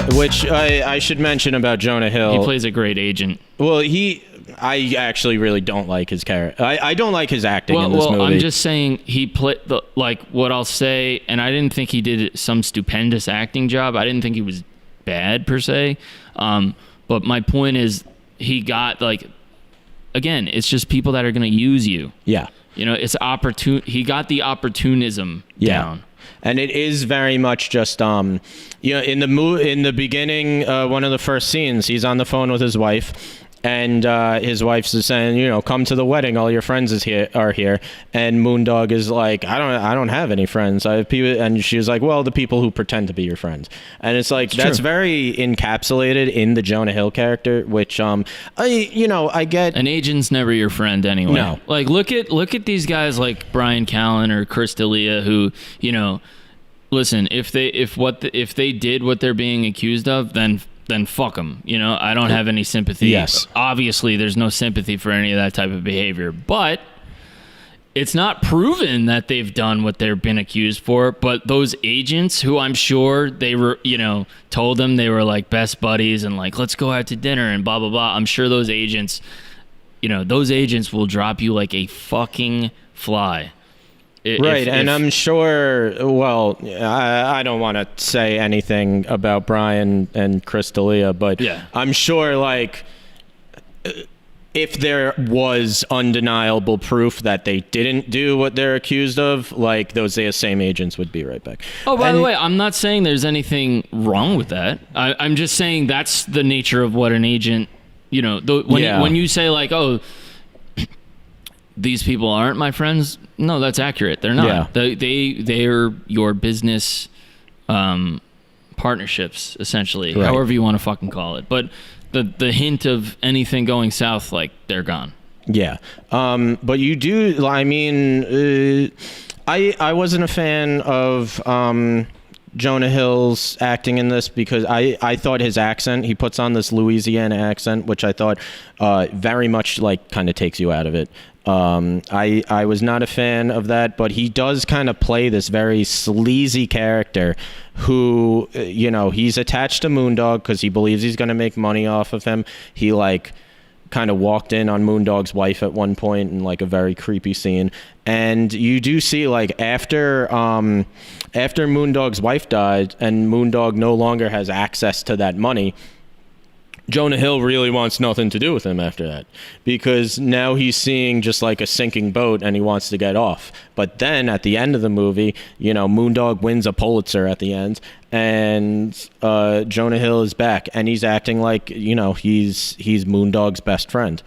Okay, which I should mention about Jonah Hill. He plays a great agent. Well, I actually really don't like his character. I don't like his acting in this movie. I'm just saying he played what I'll say, and I didn't think he did some stupendous acting job. I didn't think he was bad per se. But my point is, he got again, it's just people that are going to use you. Yeah. It's opportune. He got the opportunism down. And it is very much just in the beginning, one of the first scenes, he's on the phone with his wife. And his wife's just saying, come to the wedding. All your friends are here. And Moondog is like, I don't have any friends. I have people. And she was like, well, the people who pretend to be your friends. And it's like, that's very encapsulated in the Jonah Hill character, which I get. An agent's never your friend anyway. No. Look at these guys like Brian Callen or Chris D'Elia who, listen, if they did what they're being accused of, then fuck them. I don't have any sympathy. Yes. Obviously, there's no sympathy for any of that type of behavior. But it's not proven that they've done what they've been accused for. But those agents who I'm sure they were, told them they were like best buddies and like, let's go out to dinner and blah, blah, blah. I'm sure those agents, those agents will drop you like a fucking fly. And I'm sure, well, I don't want to say anything about Brian and Chris D'Elia, but I'm sure, if there was undeniable proof that they didn't do what they're accused of, those same agents would be right back. Oh, by the way, I'm not saying there's anything wrong with that. I'm just saying that's the nature of what an agent, when you say, these people aren't my friends. No, that's accurate. They're not. Yeah. They are your business partnerships, essentially, however you want to fucking call it. But the hint of anything going south, they're gone. Yeah. But you do, I wasn't a fan of Jonah Hill's acting in this because I thought his accent, he puts on this Louisiana accent, which I thought very much kind of takes you out of it. I was not a fan of that, but he does kind of play this very sleazy character who, he's attached to Moondog because he believes he's going to make money off of him. He kind of walked in on Moondog's wife at one point in a very creepy scene. And you do see after Moondog's wife died and Moondog no longer has access to that money, Jonah Hill really wants nothing to do with him after that because now he's seeing just a sinking boat and he wants to get off. But then at the end of the movie, Moondog wins a Pulitzer at the end and Jonah Hill is back and he's acting like, he's Moondog's best friend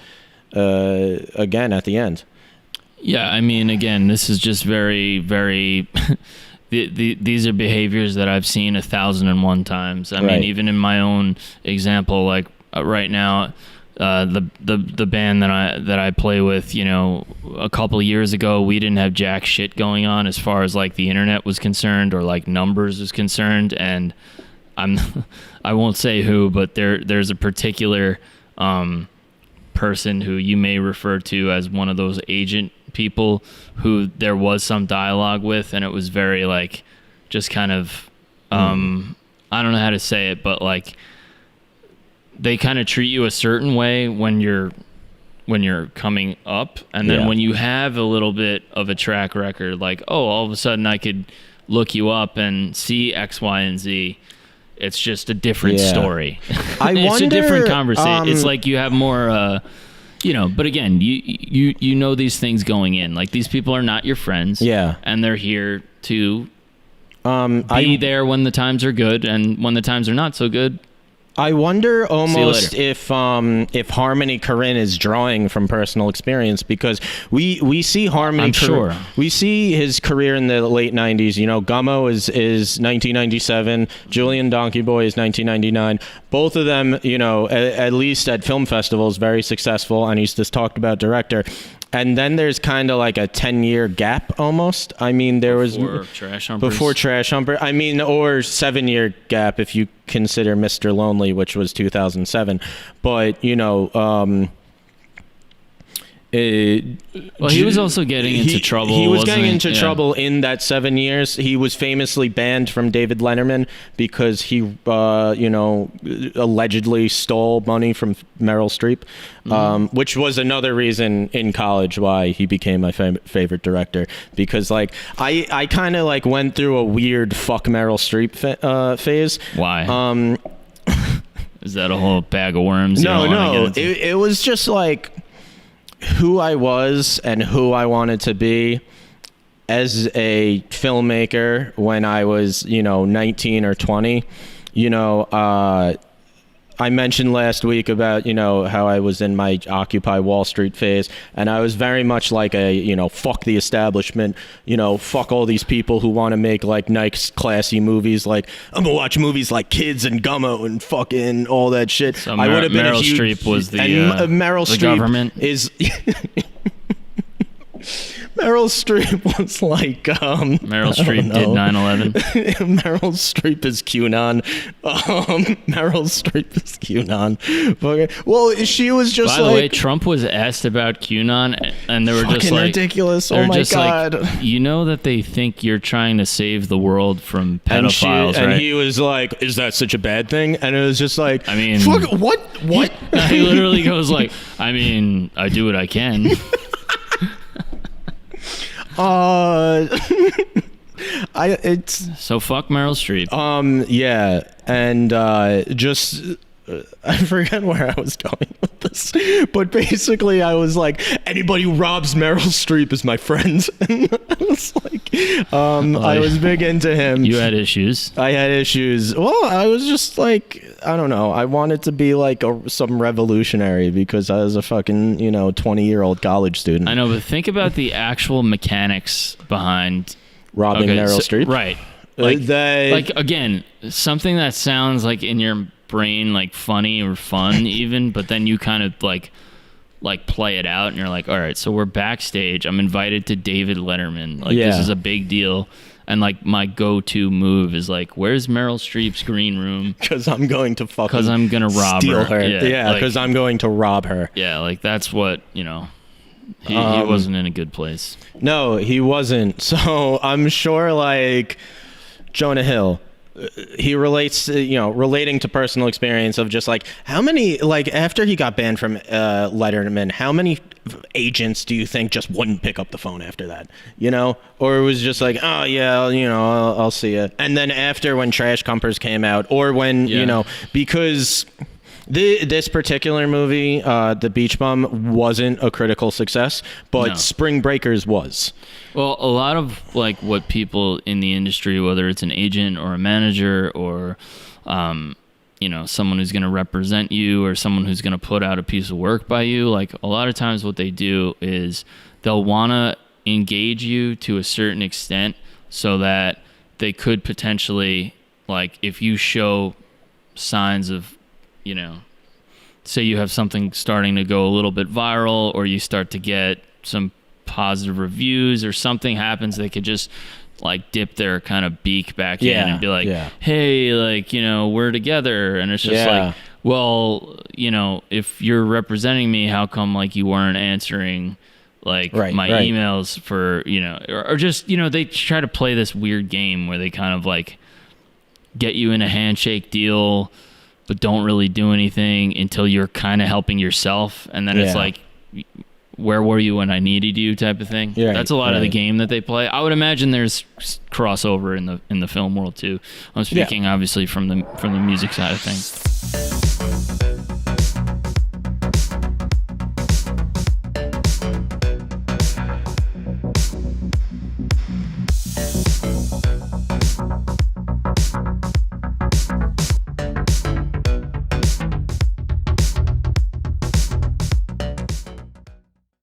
again at the end. Yeah, again, this is just very, very... These are behaviors that I've seen 1,001 times. Even in my own example, right now, the band that I play with, a couple of years ago, we didn't have jack shit going on as far as the internet was concerned or numbers was concerned, and I won't say who, but there's a particular person who you may refer to as one of those agent people who there was some dialogue with, and it was very just kind of I don't know how to say it, but they kind of treat you a certain way when you're coming up, and then when you have a little bit of a track record, all of a sudden I could look you up and see X, Y, and Z. It's just a different story. It's a different conversation. It's you have more but again, you know these things going in. These people are not your friends. Yeah. And they're here to be there when the times are good and when the times are not so good. I wonder almost if Harmony Korine is drawing from personal experience because we see Harmony. I'm sure we see his career in the late '90s. Gummo is 1997. Julian Donkey Boy is 1999. Both of them, at least at film festivals, very successful. And he's this talked about director. And then there's kind of a 10-year gap almost. There was before Trash Humper. Or 7-year gap if you consider Mr. Lonely, which was 2007. But Well, he was also getting into trouble. He was getting wasn't into he? trouble in that 7 years. He was famously banned from David Letterman because he, allegedly stole money from Meryl Streep, which was another reason in college why he became my favorite director. Because like I kind of like went through a weird fuck Meryl Streep phase. Why? Is that a whole bag of worms? No. It was just like who I was and who I wanted to be as a filmmaker when I was, 19 or 20. I mentioned last week about, how I was in my Occupy Wall Street phase, and I was very much like a, fuck the establishment, fuck all these people who want to make like nice, classy movies. Like, I'm gonna watch movies like Kids and Gummo and fucking all that shit. So I would have been Meryl a huge, Streep was the Meryl the Streep government is. Meryl Streep was like Meryl Streep did 9/11. Meryl Streep is QAnon. Meryl Streep is QAnon. Okay. Well, she was just By the way, Trump was asked about QAnon, and they were just like ridiculous. Oh my god! Like, you know that they think you're trying to save the world from pedophiles, and right? he was like, "Is that such a bad thing?" And it was just like, I mean, fuck, what? He literally goes like, "I mean, I do what I can." It's so fuck Meryl Streep. Yeah, and I forget where I was going with this, but basically I was like, anybody who robs Meryl Streep is my friend. And I was like, I was big into him. You had issues. I had issues. Well, I was just like, I don't know. I wanted to be like some revolutionary because I was a fucking 20-year-old college student. I know, but think about the actual mechanics behind robbing Meryl Streep, right? Like again, something that sounds like in your brain like funny or fun even, but then you kind of like play it out and you're like, all right, so we're backstage, I'm invited to David Letterman, like this is a big deal, and like my go-to move is like, where's Meryl Streep's green room? Because I'm going to fucking because I'm gonna rob steal her. Yeah, because I'm going to rob her. Yeah, like that's what he wasn't in a good place. No, he wasn't. So I'm sure like Jonah Hill, he relates to, relating to personal experience of just like how many, like after he got banned from Letterman, how many agents do you think just wouldn't pick up the phone after that, or it was just like, oh yeah, I'll see it. And then after when Trash Cumpers came out, or when, because this particular movie, The Beach Bum, wasn't a critical success, but Spring Breakers was. Well, a lot of like what people in the industry, whether it's an agent or a manager or, someone who's going to represent you or someone who's going to put out a piece of work by you, like a lot of times what they do is they'll want to engage you to a certain extent so that they could potentially, like if you show signs of, say you have something starting to go a little bit viral or you start to get some positive reviews or something happens, they could just like dip their kind of beak back in and be like, hey, like, we're together. And it's just like, well, if you're representing me, how come like you weren't answering like my emails for, or just, they try to play this weird game where they kind of like get you in a handshake deal but don't really do anything until you're kind of helping yourself. And then it's like, where were you when I needed you type of thing. Yeah, that's a lot of the game that they play. I would imagine there's crossover in the film world too. I'm speaking obviously from the music side of things.